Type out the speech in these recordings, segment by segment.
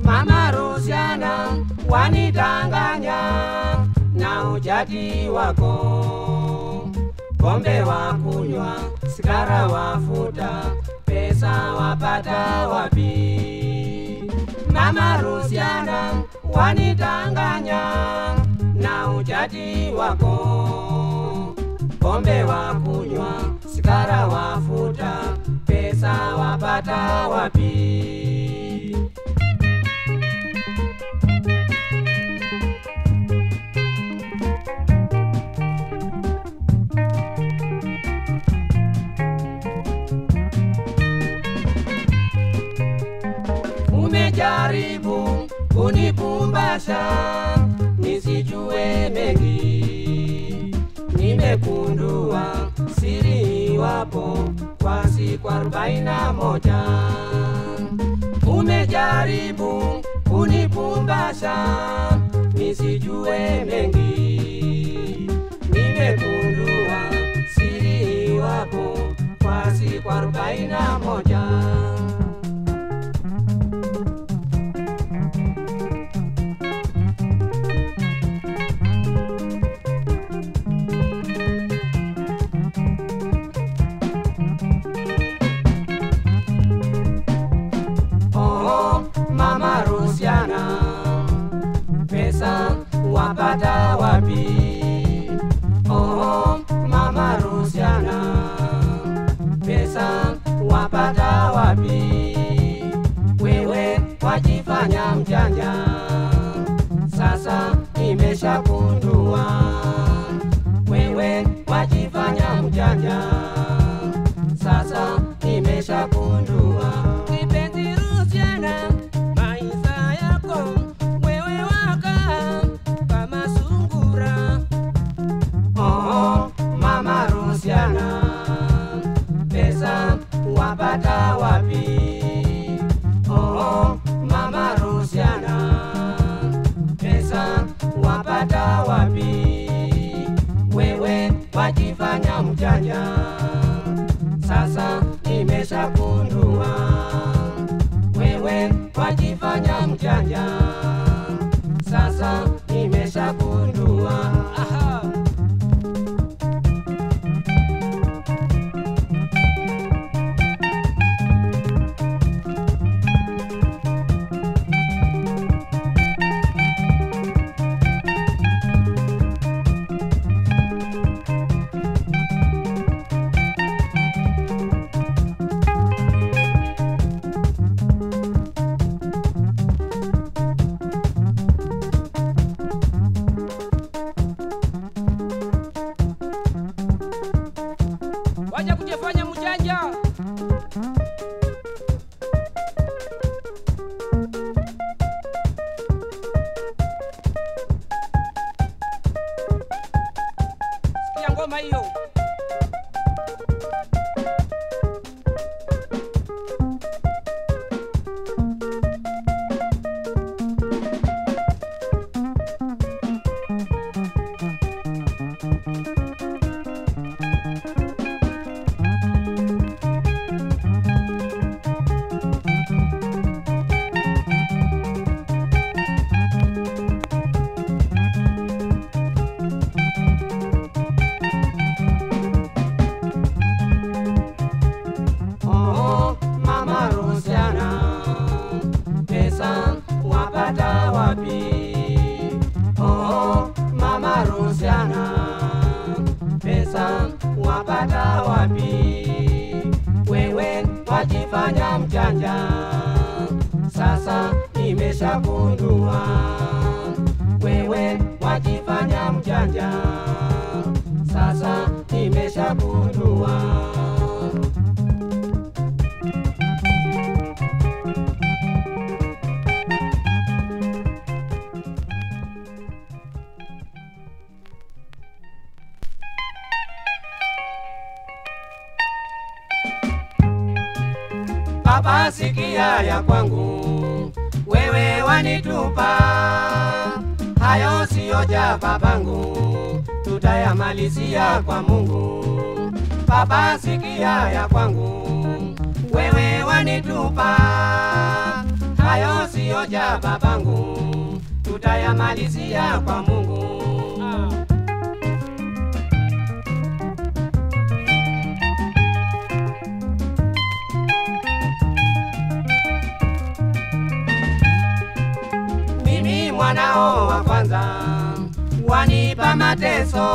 Mama Rosiana wanidanganya na ujati wako, pombe wa kunywa, sigara wafuta, pesa wapata wapi? Mama Rosiana wanidanganya na ujati wako, pombe wa kunywa, sigara wafuta, pesa wapata wapi? Umejaribu kunipumbasha nisijue mengi, nimekundua siri wapo kwa siku 41. Umejaribu kunipumbasha nisijue mengi, nimekundua siri wapo kwa siku 41. Mama Rosiana, pesa wapata wapi? Oh, Mama Rosiana, pesa wapata wapi? Wewe wajifanya mjanja, sasa nimeshakundua. Wewe wajifanya mjanja, sasa nimeshakundua. Pesa wapata wapi? Oh, Mama Rosiana, pesa wapata wapi? Wewe wajifanya mjanja, sasa nimeshakundua. Wewe wajifanya mjanja, sasa nimeshakundua. Wacha kujifanya mjanja. Sikia ngoma hiyo. Wapata wapi? Oh, Mama Rosiana, pesa wapata wapi? Wewe wajifanya mjanja, sasa nimeshakundua. Wewe wajifanya mjanja, sasa nimeshakundua. Baba sikia ya kwangu, wewe wanitupa, hayo siyoja babangu, tutayamalizia kwa Mungu. Baba sikia ya kwangu, wewe wanitupa, hayo siyo ja babangu, tutayamalizia kwa Mungu. Mimi mwanao wa kwanza, wanipa mateso,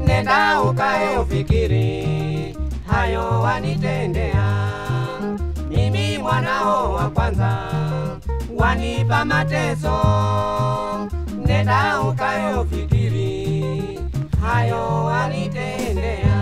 nenda ukae ufikiri, hayo wanitendea. Mimi mwanao wa kwanza, wanipa mateso, nenda ukae ufikiri, hayo wanitendea.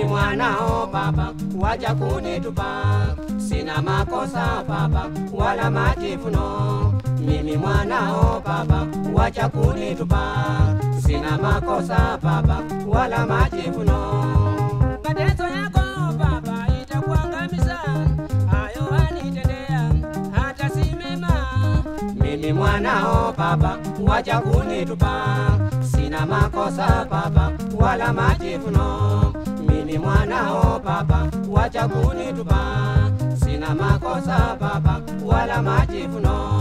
Mwanao baba, wacha kunitupa, sina makosa baba, wala majivuno. Mimi mwanao baba, wacha kunitupa, sina makosa baba, wala majivuno. Mateso yako baba itakuangamiza, hayo wanitendea hata si mema. Mimi mwanao baba, wacha kunitupa, sina makosa baba, wala majivuno. Mimi mwanao baba, wacha kunitupa, sina makosa baba, wala majivuno.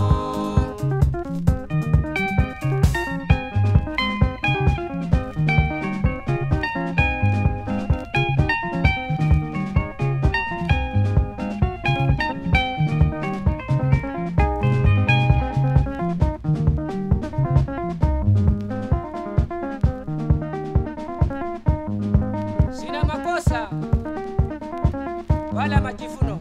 Wala majivuno.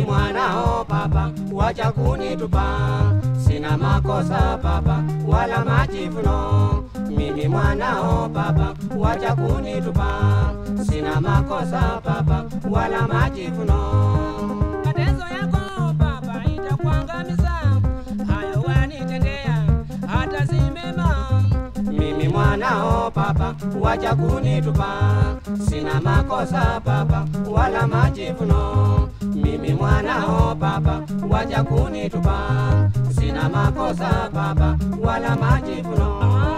Mwanao baba, wacha kunitupa, sina makosa baba, wala majivuno. Mimi mwanao baba, wacha kunitupa, sina makosa baba, wala majivuno. Mateso yako baba itakuangamiza, hayo wanitendea hata si mema. Mimi mwanao baba, wacha kunitupa, sina makosa baba, wala majivuno. Mimi mwanao baba, wacha kunitupa, sina makosa baba, wala majivuno.